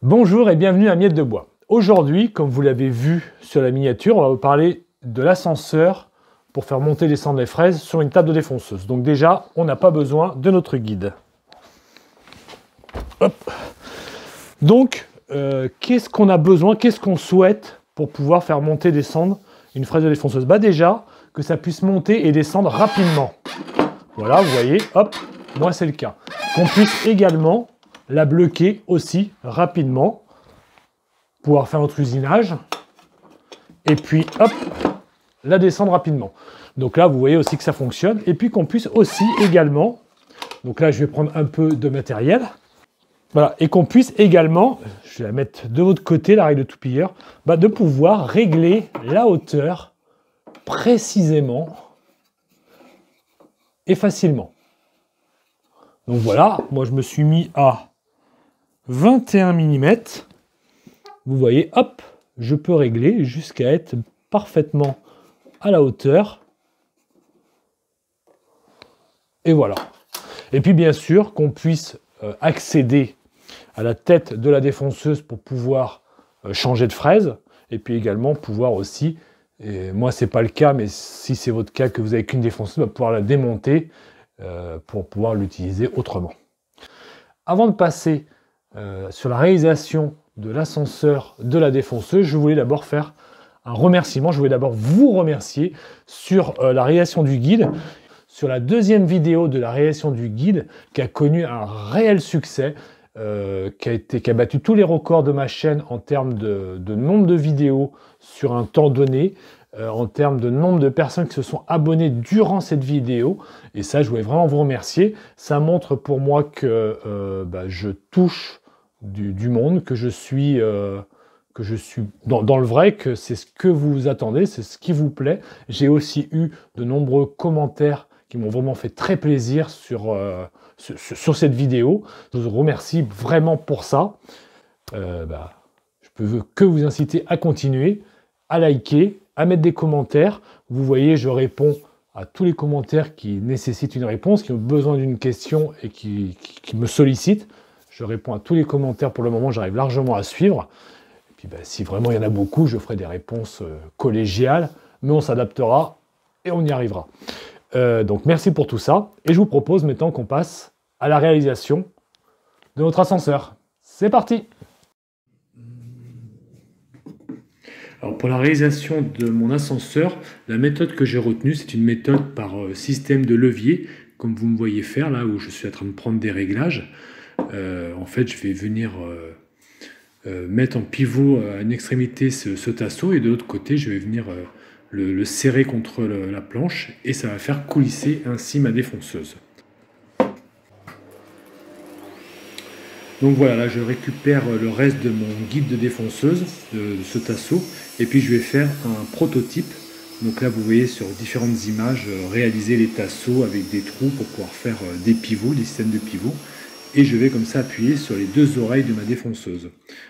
Bonjour et bienvenue à Miette de Bois. Aujourd'hui, comme vous l'avez vu sur la miniature, on va vous parler de l'ascenseur pour faire monter et descendre les fraises sur une table de défonceuse. Donc déjà, on n'a pas besoin de notre guide. Hop. Donc, qu'est-ce qu'on a besoin, qu'est-ce qu'on souhaite pour pouvoir faire monter et descendre une fraise de défonceuse? Déjà, que ça puisse monter et descendre rapidement. Voilà, vous voyez, hop, moi c'est le cas. Qu'on puisse également la bloquer aussi rapidement, pouvoir faire notre usinage, et puis hop, la descendre rapidement. Donc là, vous voyez aussi que ça fonctionne, et puis qu'on puisse aussi également, donc là je vais prendre un peu de matériel, voilà, et qu'on puisse également, je vais la mettre de l'autre côté, la règle de toupilleur, de pouvoir régler la hauteur précisément et facilement. Donc voilà, moi je me suis mis à 21 mm, vous voyez, hop, je peux régler jusqu'à être parfaitement à la hauteur. Et voilà. Et puis bien sûr qu'on puisse accéder à la tête de la défonceuse pour pouvoir changer de fraise. Et puis également pouvoir aussi, et moi c'est pas le cas, mais si c'est votre cas que vous avez qu'une défonceuse, pouvoir la démonter pour pouvoir l'utiliser autrement. Avant de passer sur la réalisation de l'ascenseur de la défonceuse, je voulais d'abord faire un remerciement. Je voulais d'abord vous remercier sur la réalisation du guide, sur la deuxième vidéo de la réalisation du guide qui a connu un réel succès, qui a battu tous les records de ma chaîne en termes de nombre de vidéos sur un temps donné, en termes de nombre de personnes qui se sont abonnées durant cette vidéo. Et ça, je voulais vraiment vous remercier. Ça montre pour moi que je touche du monde, que je suis dans le vrai, que c'est ce que vous attendez, c'est ce qui vous plaît. J'ai aussi eu de nombreux commentaires qui m'ont vraiment fait très plaisir sur cette vidéo. Je vous remercie vraiment pour ça. Je peux que vous inciter à continuer, à liker, à mettre des commentaires. Vous voyez, je réponds à tous les commentaires qui nécessitent une réponse, qui ont besoin d'une question et qui me sollicitent. Je réponds à tous les commentaires pour le moment, j'arrive largement à suivre. Et puis si vraiment il y en a beaucoup, je ferai des réponses collégiales, mais on s'adaptera et on y arrivera. Donc merci pour tout ça. Et je vous propose maintenant qu'on passe à la réalisation de notre ascenseur. C'est parti! Alors pour la réalisation de mon ascenseur, la méthode que j'ai retenue, c'est une méthode par système de levier, comme vous me voyez faire là où je suis en train de prendre des réglages. En fait, je vais venir mettre en pivot à une extrémité ce tasseau et de l'autre côté, je vais venir le serrer contre la planche et ça va faire coulisser ainsi ma défonceuse. Donc voilà, là je récupère le reste de mon guide de défonceuse, de ce tasseau, et puis je vais faire un prototype. Donc là vous voyez sur différentes images réaliser les tasseaux avec des trous pour pouvoir faire des pivots, des systèmes de pivots. Et je vais comme ça appuyer sur les deux oreilles de ma défonceuse.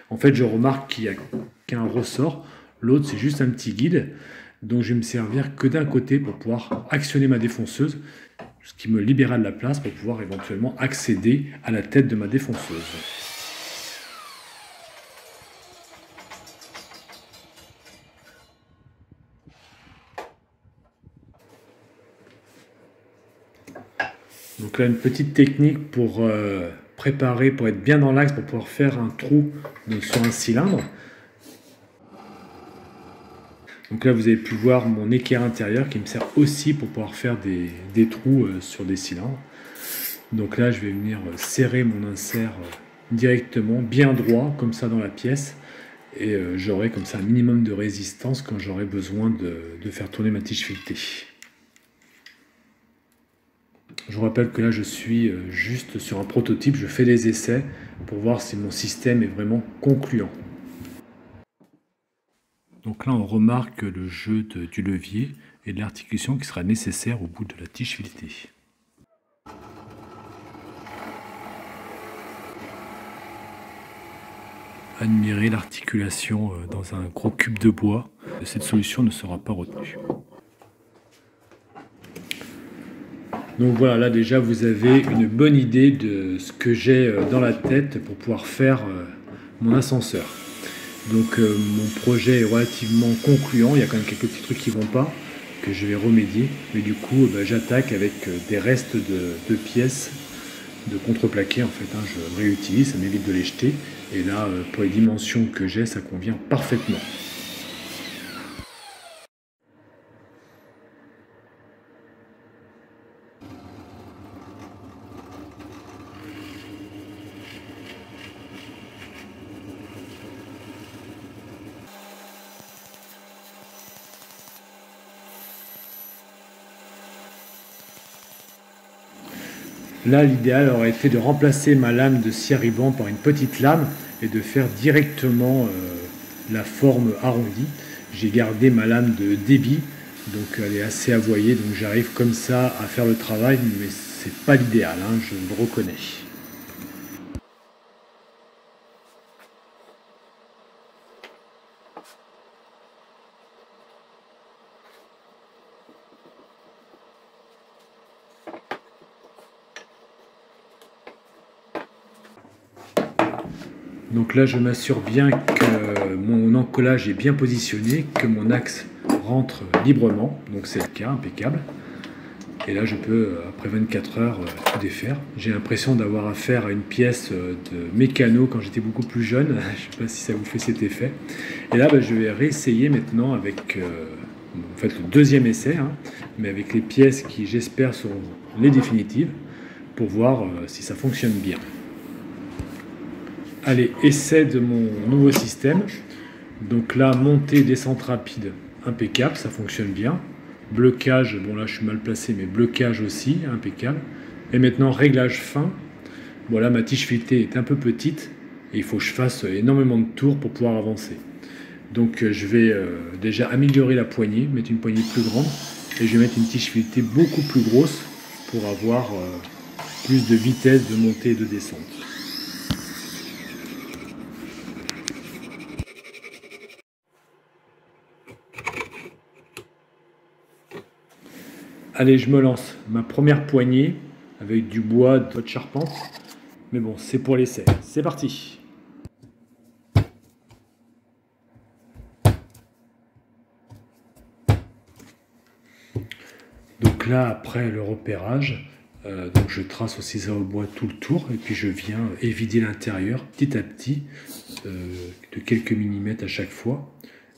En fait je remarque qu'il n'y a qu'un ressort, l'autre c'est juste un petit guide. Donc je vais me servir que d'un côté pour pouvoir actionner ma défonceuse, ce qui me libérera de la place pour pouvoir éventuellement accéder à la tête de ma défonceuse. Donc là, une petite technique pour préparer, pour être bien dans l'axe, pour pouvoir faire un trou sur un cylindre. Donc là, vous avez pu voir mon équerre intérieur qui me sert aussi pour pouvoir faire des trous sur des cylindres. Donc là, je vais venir serrer mon insert directement, bien droit, comme ça dans la pièce. Et j'aurai comme ça un minimum de résistance quand j'aurai besoin de faire tourner ma tige filetée. Je vous rappelle que là, je suis juste sur un prototype. Je fais des essais pour voir si mon système est vraiment concluant. Donc là, on remarque le jeu du levier et de l'articulation qui sera nécessaire au bout de la tige filetée. Admirez l'articulation dans un gros cube de bois. Cette solution ne sera pas retenue. Donc voilà, là déjà vous avez une bonne idée de ce que j'ai dans la tête pour pouvoir faire mon ascenseur. Donc mon projet est relativement concluant, il y a quand même quelques petits trucs qui vont pas, que je vais remédier, mais du coup j'attaque avec des restes de pièces de contreplaqué en fait, hein. Je réutilise, ça m'évite de les jeter, et là pour les dimensions que j'ai, ça convient parfaitement. Là, l'idéal aurait été de remplacer ma lame de scie à ruban par une petite lame et de faire directement la forme arrondie. J'ai gardé ma lame de débit, donc elle est assez avoyée, donc j'arrive comme ça à faire le travail, mais c'est pas l'idéal, hein, je le reconnais. Donc là, je m'assure bien que mon encollage est bien positionné, que mon axe rentre librement, donc c'est le cas, impeccable. Et là, je peux, après 24 heures, tout défaire. J'ai l'impression d'avoir affaire à une pièce de mécano quand j'étais beaucoup plus jeune. Je ne sais pas si ça vous fait cet effet. Et là, je vais réessayer maintenant avec en fait, le deuxième essai, hein, mais avec les pièces qui, j'espère, seront les définitives, pour voir si ça fonctionne bien. Allez, essai de mon nouveau système. Donc là, montée, descente rapide, impeccable, ça fonctionne bien. Blocage, bon là je suis mal placé, mais blocage aussi, impeccable. Et maintenant, réglage fin. Bon là, ma tige filetée est un peu petite, et il faut que je fasse énormément de tours pour pouvoir avancer. Donc je vais déjà améliorer la poignée, mettre une poignée plus grande, et je vais mettre une tige filetée beaucoup plus grosse pour avoir plus de vitesse de montée et de descente. Allez, je me lance. Ma première poignée avec du bois de charpente. Mais bon, c'est pour l'essai. C'est parti. Donc là, après le repérage, donc je trace au ciseau au bois tout le tour et puis je viens évider l'intérieur petit à petit de quelques millimètres à chaque fois.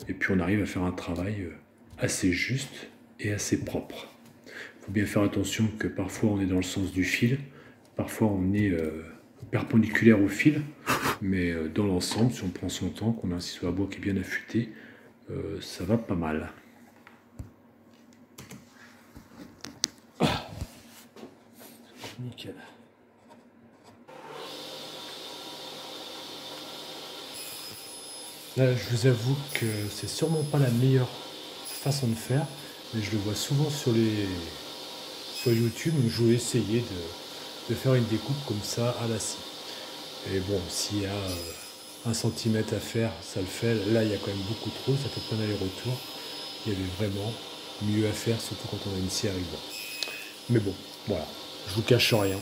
Et puis on arrive à faire un travail assez juste et assez propre. Il faut bien faire attention que parfois on est dans le sens du fil, parfois on est perpendiculaire au fil, mais dans l'ensemble, si on prend son temps, qu'on a un ciseau à bois qui est bien affûté, ça va pas mal. Nickel. Là, je vous avoue que c'est sûrement pas la meilleure façon de faire, mais je le vois souvent sur YouTube, donc je vais essayer de faire une découpe comme ça à la scie. Et bon, s'il y a 1 centimètre à faire, ça le fait. Là, il y a quand même beaucoup trop, ça fait plein d'aller-retour. Il y avait vraiment mieux à faire, surtout quand on a une scie à ruban. Mais bon, voilà, je vous cache rien.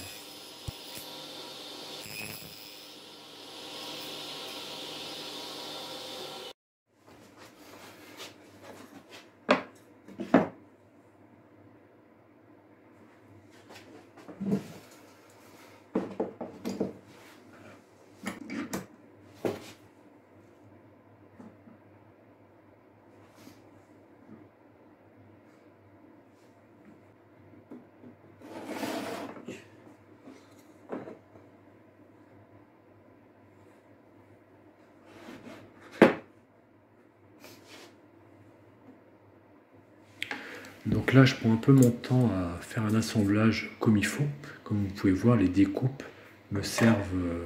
Donc là, je prends un peu mon temps à faire un assemblage comme il faut. Comme vous pouvez voir, les découpes me servent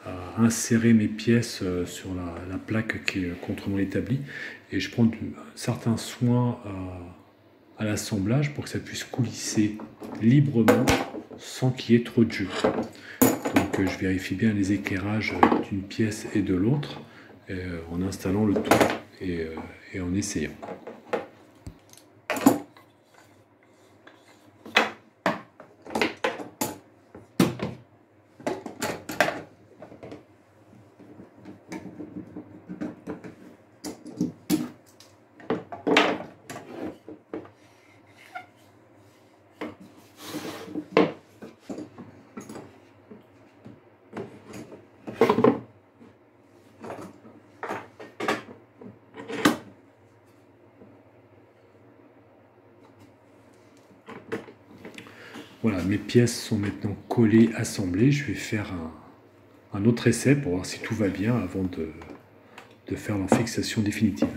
à insérer mes pièces sur la plaque qui est contre mon établi. Et je prends un certain soin à l'assemblage pour que ça puisse coulisser librement sans qu'il y ait trop de jus. Donc je vérifie bien les éclairages d'une pièce et de l'autre en installant le tout et en essayant. Voilà, mes pièces sont maintenant collées, assemblées. Je vais faire un autre essai pour voir si tout va bien avant de faire leur fixation définitive.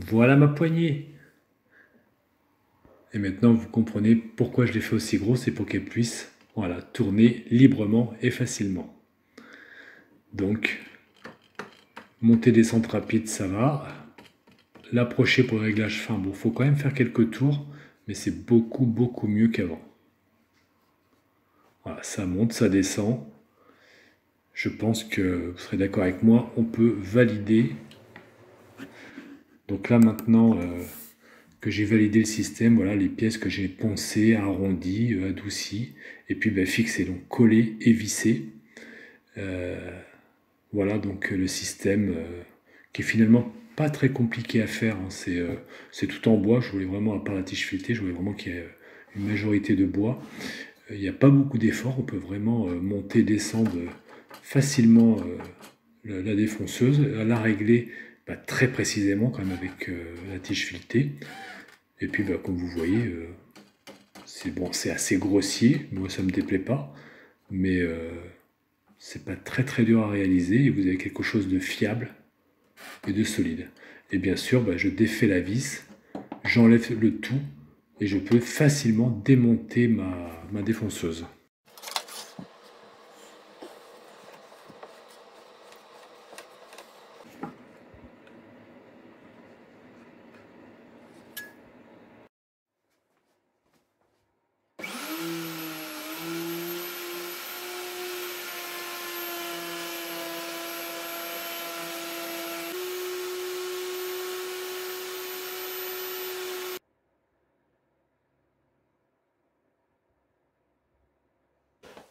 Voilà ma poignée. Et maintenant, vous comprenez pourquoi je l'ai fait aussi gros, c'est pour qu'elle puisse, voilà, tourner librement et facilement. Donc, monter, descente rapide, ça va. L'approcher pour le réglage fin, bon, faut quand même faire quelques tours, mais c'est beaucoup mieux qu'avant. Voilà, ça monte, ça descend. Je pense que vous serez d'accord avec moi, on peut valider. Donc là maintenant que j'ai validé le système, voilà les pièces que j'ai poncées, arrondies, adoucies, et puis fixées, donc collées et vissées. Voilà donc le système qui est finalement pas très compliqué à faire, hein. C'est tout en bois, je voulais vraiment, à part la tige filetée, je voulais vraiment qu'il y ait une majorité de bois. Il n'y a pas beaucoup d'efforts, on peut vraiment monter, descendre facilement la défonceuse, la régler très précisément quand même avec la tige filetée. Et puis comme vous voyez, c'est bon, c'est assez grossier, moi ça me déplaît pas, mais c'est pas très dur à réaliser et vous avez quelque chose de fiable et de solide. Et bien sûr, je défais la vis, j'enlève le tout et je peux facilement démonter ma défonceuse.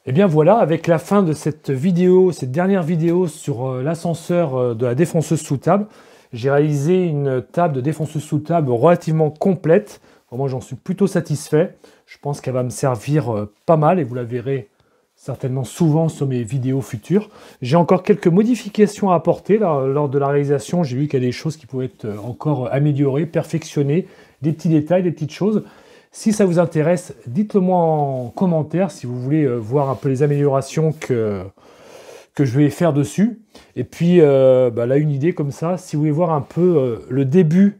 Et bien voilà, avec la fin de cette vidéo, cette dernière vidéo sur l'ascenseur de la défonceuse sous table, j'ai réalisé une table de défonceuse sous table relativement complète. Moi, j'en suis plutôt satisfait. Je pense qu'elle va me servir pas mal et vous la verrez certainement souvent sur mes vidéos futures. J'ai encore quelques modifications à apporter lors de la réalisation. J'ai vu qu'il y a des choses qui pouvaient être encore améliorées, perfectionnées, des petits détails, des petites choses. Si ça vous intéresse, dites-le moi en commentaire si vous voulez voir un peu les améliorations que je vais faire dessus. Et puis, là, une idée comme ça, si vous voulez voir un peu le début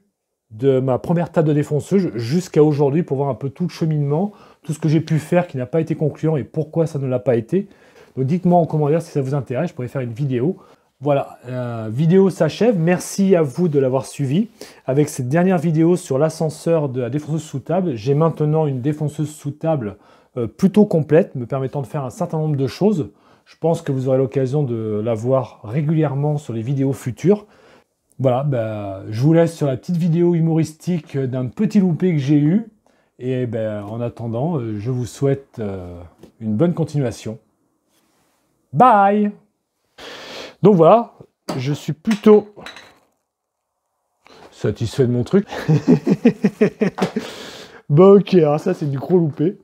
de ma première table de défonceuse jusqu'à aujourd'hui pour voir un peu tout le cheminement, tout ce que j'ai pu faire qui n'a pas été concluant et pourquoi ça ne l'a pas été. Donc dites-moi en commentaire si ça vous intéresse, je pourrais faire une vidéo. Voilà, la vidéo s'achève. Merci à vous de l'avoir suivi. Avec cette dernière vidéo sur l'ascenseur de la défonceuse sous table, j'ai maintenant une défonceuse sous table plutôt complète, me permettant de faire un certain nombre de choses. Je pense que vous aurez l'occasion de la voir régulièrement sur les vidéos futures. Voilà, je vous laisse sur la petite vidéo humoristique d'un petit loupé que j'ai eu. Et en attendant, je vous souhaite une bonne continuation. Bye! Donc voilà, je suis plutôt satisfait de mon truc. Bon ok, alors ça c'est du gros loupé.